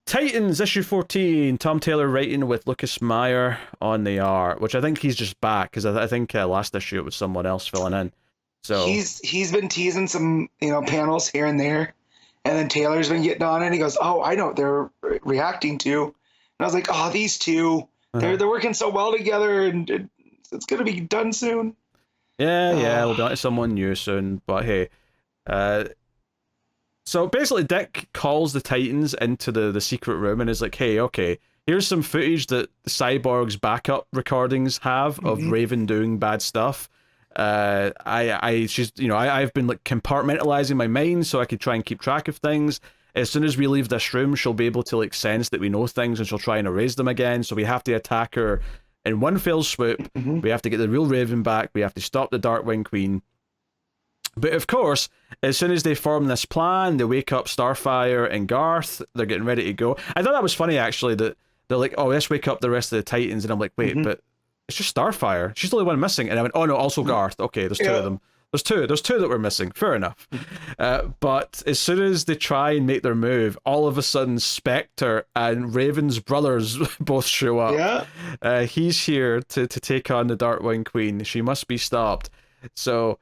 Titans issue 14. Tom Taylor writing with Lucas Meyer on the art, which I think he's just back because I think last issue it was someone else filling in. So he's been teasing some panels here and there, and then Taylor's been getting on it. And he goes, "Oh, I know what they're reacting to," and I was like, "Oh, these two, they're working so well together, and it's gonna be done soon." Yeah, we'll be on to someone new soon. But hey, so basically, Dick calls the Titans into the secret room and is like, "Hey, okay, here's some footage that the Cyborg's backup recordings have of Raven doing bad stuff. I've been like compartmentalizing my mind so I could try and keep track of things. As soon as we leave this room, she'll be able to like sense that we know things and she'll try and erase them again. So we have to attack her in one fell swoop. We have to get the real Raven back. We have to stop the Darkwing Queen." But of course, as soon as they form this plan, they wake up Starfire and Garth. They're getting ready to go. I thought that was funny, actually, that they're like, "Oh, let's wake up the rest of the Titans." And I'm like, wait, but it's just Starfire. She's the only one missing. And I went, oh no, also Garth. Okay, there's two of them. There's two that were missing. Fair enough. But as soon as they try and make their move, all of a sudden Spectre and Raven's brothers both show up. Yeah. He's here to take on the Darkwing Queen. She must be stopped. So,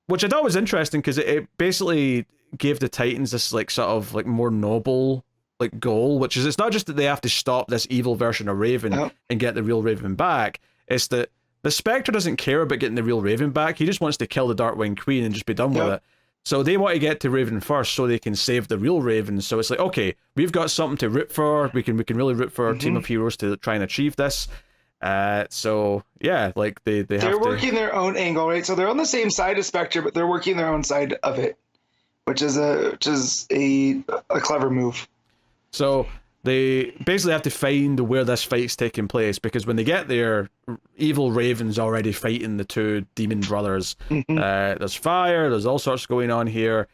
which I thought was interesting because it basically gave the Titans this like sort of like more noble like goal, which is it's not just that they have to stop this evil version of Raven and get the real Raven back. It's that the Spectre doesn't care about getting the real Raven back. He just wants to kill the Darkwing Queen and just be done with it. So they want to get to Raven first so they can save the real Raven. So it's like, okay, we've got something to root for. We can really root for our team of heroes to try and achieve this. So yeah, like they're working their own angle, right? So they're on the same side of Spectre, but they're working their own side of it, which is a clever move. So they basically have to find where this fight's taking place, because when they get there, evil Raven's already fighting the two demon brothers. There's fire, there's all sorts going on here.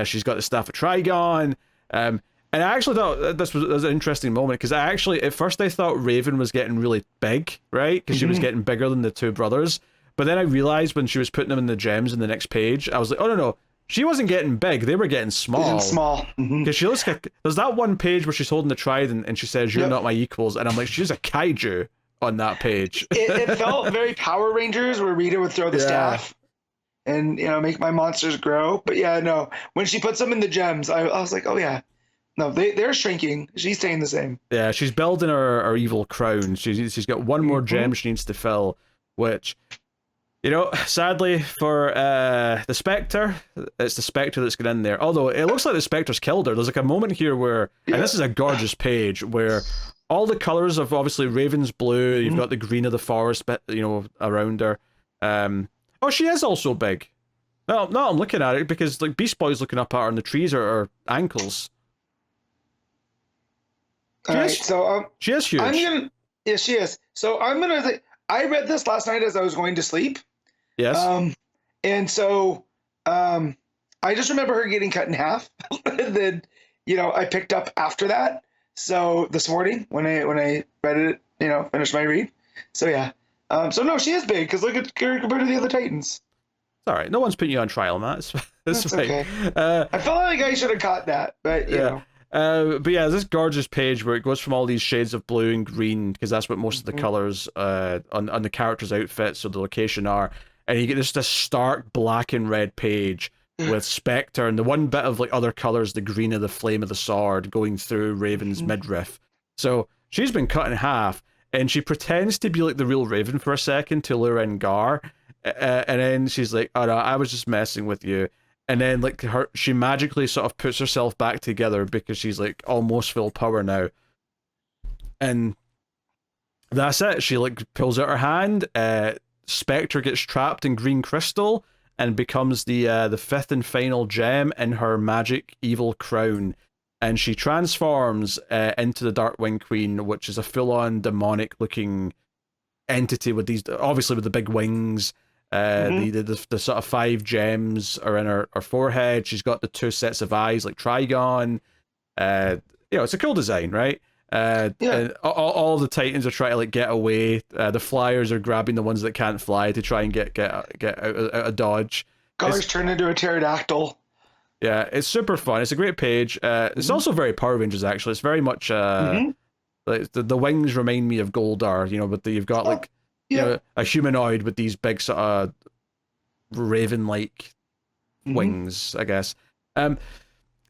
She's got the staff of Trigon. And I actually thought this was an interesting moment, because at first I thought Raven was getting really big, right? Because she was getting bigger than the two brothers. But then I realized when she was putting them in the gems in the next page, I was like, oh no, she wasn't getting big. They were getting small. Because she looks like, there's that one page where she's holding the trident and she says, "You're not my equals." And I'm like, she's a kaiju on that page. It felt very Power Rangers, where Rita would throw the staff and, make my monsters grow. But yeah, no, when she puts them in the gems, I was like, oh yeah. No, they're shrinking. She's staying the same. Yeah, she's building her evil crown. She's got one more gem she needs to fill, which, sadly for the Spectre, it's the Spectre that's got in there. Although it looks like the Spectre's killed her. There's like a moment here where, and this is a gorgeous page, where all the colors of obviously Raven's blue, you've got the green of the forest, around her. Oh, she is also big. No, I'm looking at it because like Beast Boy's looking up at her and the trees are her ankles. She is huge. Yes, she is. So I'm gonna say, I read this last night as I was going to sleep. Yes. And so I just remember her getting cut in half. And then, I picked up after that. So this morning when I read it, finished my read. So yeah. So no, she is big, because look at her compared to the other Titans. It's all right. No one's putting you on trial, Matt. That's fine. Okay. I felt like I should have caught that, but you know. But yeah, this gorgeous page where it goes from all these shades of blue and green, because that's what most of the colors on the characters' outfits or the location are, and you get this stark black and red page with Spectre and the one bit of like other colors, the green of the flame of the sword going through Raven's midriff. So she's been cut in half, and she pretends to be like the real Raven for a second to lure in Gar, and then she's like, "Oh no, I was just messing with you." And then like she magically sort of puts herself back together because she's like almost full power now. And that's it. She like pulls out her hand. Spectre gets trapped in green crystal and becomes the fifth and final gem in her magic evil crown. And she transforms into the Darkwing Queen, which is a full-on demonic looking entity with these, obviously with the big wings. The sort of 5 gems are in her forehead. She's got the 2 sets of eyes like Trigon. It's a cool design, right? And all the Titans are trying to like get away. The Flyers are grabbing the ones that can't fly to try and get out of dodge. Gar's turned into a pterodactyl. Yeah, it's super fun. It's a great page. It's also very Power Rangers, actually. It's very much like the wings remind me of Goldar, but you've got like a humanoid with these big sort of raven-like wings, I guess.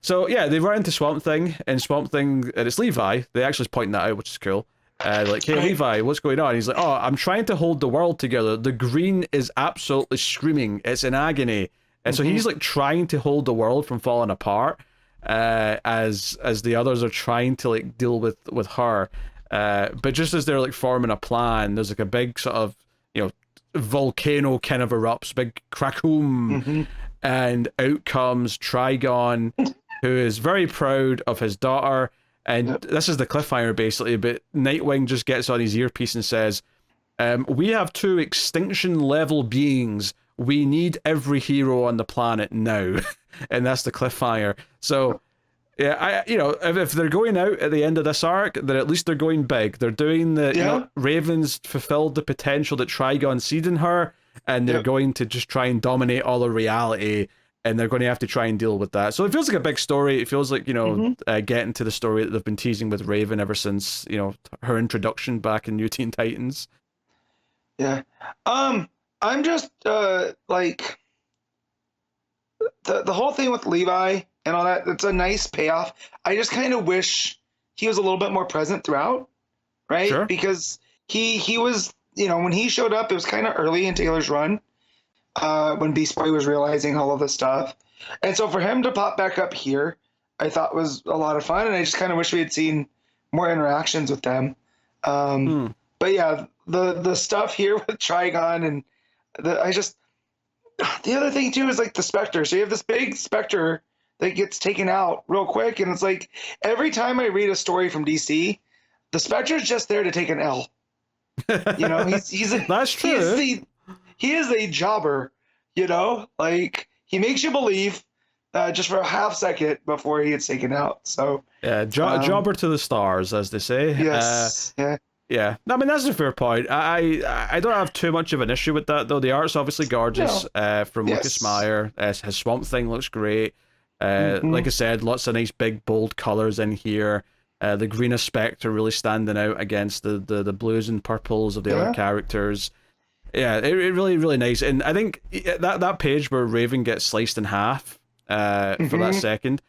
So yeah, they run into Swamp Thing, and it's Levi. They actually point that out, which is cool. Like, hey, Levi, what's going on? He's like, oh, I'm trying to hold the world together. The green is absolutely screaming. It's in agony. And so he's like trying to hold the world from falling apart, as the others are trying to like deal with her. But just as they're like forming a plan, there's like a big sort of, volcano kind of erupts, big crackhoom, and out comes Trigon, who is very proud of his daughter. And this is the cliffhanger, basically, but Nightwing just gets on his earpiece and says, we have 2 extinction-level beings. We need every hero on the planet now. And that's the cliffhanger. So, yeah, if they're going out at the end of this arc, then at least they're going big. They're doing Raven's fulfilled the potential that Trigon seed in her, and they're going to just try and dominate all of reality, and they're going to have to try and deal with that. So it feels like a big story. It feels like, getting to the story that they've been teasing with Raven ever since, her introduction back in New Teen Titans. Yeah. I'm just, like, the whole thing with Levi and all that, it's a nice payoff. I just kind of wish he was a little bit more present throughout, right? Sure. Because he was, when he showed up, it was kind of early in Taylor's run, when Beast Boy was realizing all of this stuff. And so for him to pop back up here, I thought was a lot of fun, and I just kind of wish we had seen more interactions with them. But yeah, the stuff here with Trigon and the other thing too is like the Spectre. So you have this big Spectre that gets taken out real quick, and it's like every time I read a story from DC, the Spectre's just there to take an L. He's that's true. He is a jobber, like he makes you believe just for a half second before he gets taken out. So yeah, jobber to the stars, as they say. Yes. Yeah, I mean, that's a fair point. I don't have too much of an issue with that, though. The art's obviously gorgeous. From Lucas Meyer. His Swamp Thing looks great. Like I said, lots of nice big bold colors in here. The green Spectre really standing out against the blues and purples of the other characters. Yeah, it really, really nice. And I think that page where Raven gets sliced in half for that second,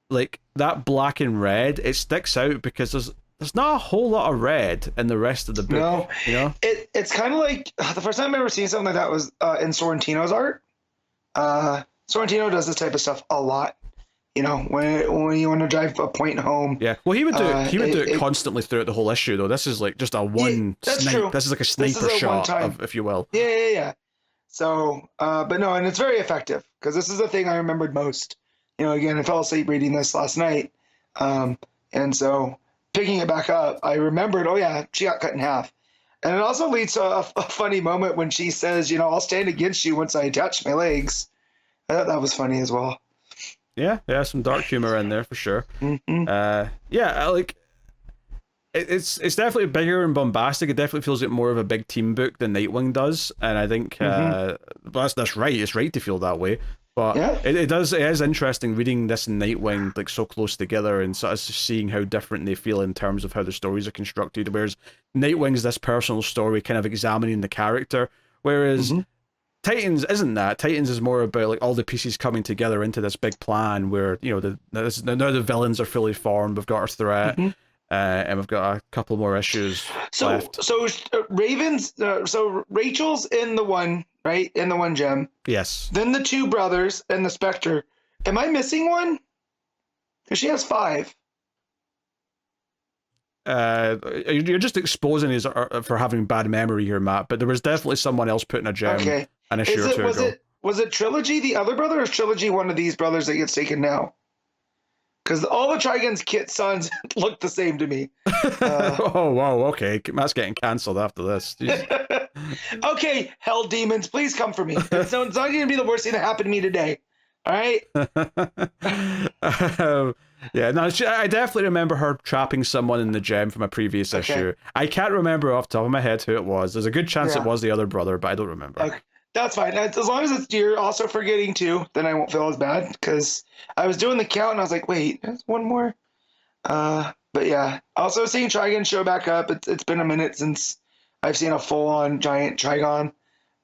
like that black and red, it sticks out because there's not a whole lot of red in the rest of the book. No, it's kind of like the first time I ever seen something like that was in Sorrentino's art. Sorrentino does this type of stuff a lot. When you want to drive a point home. Yeah, well, he would do it constantly throughout the whole issue, though. This is like just a one snipe. True. This is like a sniper shot, if you will. Yeah. So, but no, and it's very effective because this is the thing I remembered most. Again, I fell asleep reading this last night, and so picking it back up, I remembered, oh yeah, she got cut in half. And it also leads to a funny moment when she says, I'll stand against you once I attach my legs. I thought that was funny as well. Yeah, some dark humor in there for sure. Like it's definitely bigger and bombastic. It definitely feels like more of a big team book than Nightwing does, and I think that's right. It's right to feel that way. But it is interesting reading this and Nightwing like so close together and sort of seeing how different they feel in terms of how the stories are constructed. Whereas Nightwing's this personal story, kind of examining the character, whereas Titans isn't that. Titans is more about like all the pieces coming together into this big plan where now the villains are fully formed. We've got our threat, and we've got a couple more issues left. So Raven's so Rachel's in the one, right? In the one gem. Yes. Then the 2 brothers and the Spectre. Am I missing one? Because she has 5. You're just exposing us for having bad memory here, Matt. But there was definitely someone else putting a gem an issue or two ago. Was it Trilogy the other brother, or is Trilogy one of these brothers that gets taken now? Because all the Trigon's kid sons look the same to me. Oh, wow, okay. Matt's getting cancelled after this. Okay, hell demons, please come for me. It's not going to be the worst thing that happened to me today. All right? Yeah, no, I definitely remember her trapping someone in the gem from a previous issue. I can't remember off the top of my head who it was. There's a good chance it was the other brother, but I don't remember. That's fine. As long as you're also forgetting two, then I won't feel as bad because I was doing the count and I was like, wait, there's one more. But yeah, also seeing Trigon show back up. It's been a minute since I've seen a full-on giant Trigon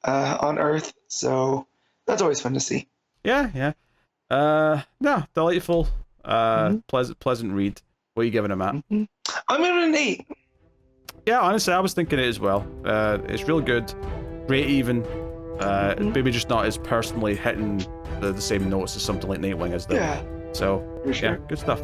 on Earth, so that's always fun to see. Yeah, yeah. No, delightful. Pleasant read. What are you giving him at? Mm-hmm. I'm giving it an 8. Yeah, honestly, I was thinking it as well. It's real good, great even. Maybe just not as personally hitting the same notes as something like Nightwing is though. Yeah, So for sure. yeah, good stuff.